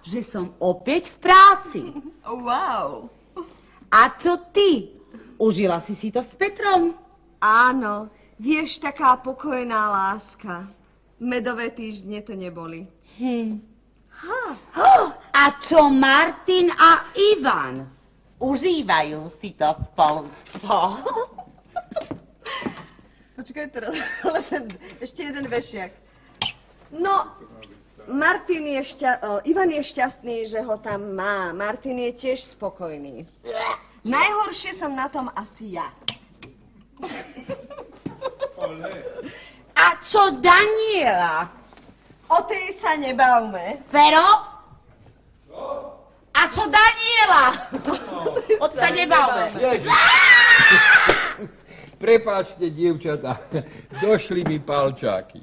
že som opäť v práci. Wow. A čo ty? Užila si to s Petrom? Áno, vieš, taká pokojná láska. Medové týždne to neboli. A čo Martin a Ivan? Užívajú si to spolu. Co? Počkaj teraz, ešte jeden vešiak. No, Ivan je šťastný, že ho tam má. Martin je tiež spokojný. Najhoršie som na tom asi ja. A čo Daniela? O tej sa nebavme. Fero? A čo Daniela? O to sa nebavme. Prepáčte, dievčatá, došli mi palčáky.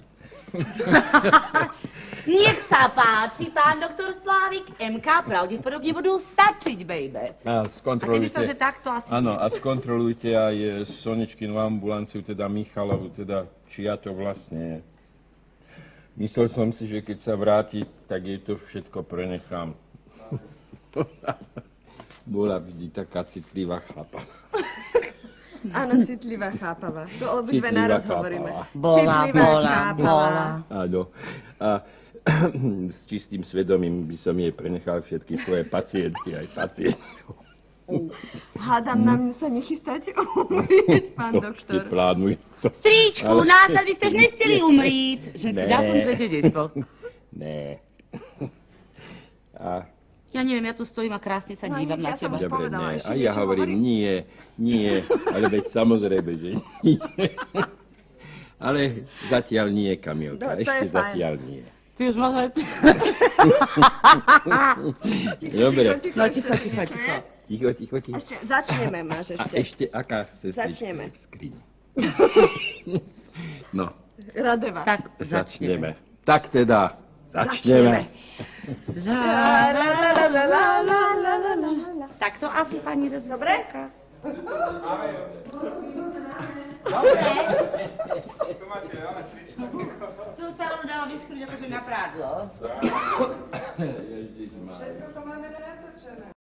Nech sa páči, pán doktor Slávik. MK pravdepodobne budú stačiť, baby. A skontrolujte. A ty myslel, že takto asi... Áno, a skontrolujte aj Soničkinu ambulanciu, teda Michalovu, teda či ja to vlastne je. Myslel som si, že keď sa vráti, tak jej to všetko prenechám. Bola vždy taká citlivá chlapa. Áno, citlivá chápava. To obidve naraz hovoríme. Bola. Áno. A s čistým svedomím by som jej prenechal všetky svoje pacientky aj pacientov. Hádam, nám sa nechystáte umrieť, pán doktor. To plánujem to. Stríčku, nás by ste už nechceli umrieť. Že si dá som svetedectvo. Né. A... Ja neviem, ja tu stojím a krásne sa dívam na teba. Dobre, nie. A ja hovorím, nie, ale veď samozrejme, že nie. Ale zatiaľ nie, Kamilka, ešte zatiaľ nie. Ty už máš... Dobre. No, ticho. Ticho. Ešte, začneme, máš ešte. A ešte aká sestrička Začneme. v skrini. No. Radeva. Tak, Začneme. Tak teda, začneme. Tak to asi pani rozhodka. Dobre. Tu sa rovno dalo vyskúť, akože na prádlo. Ježišmarja. To máme natočené.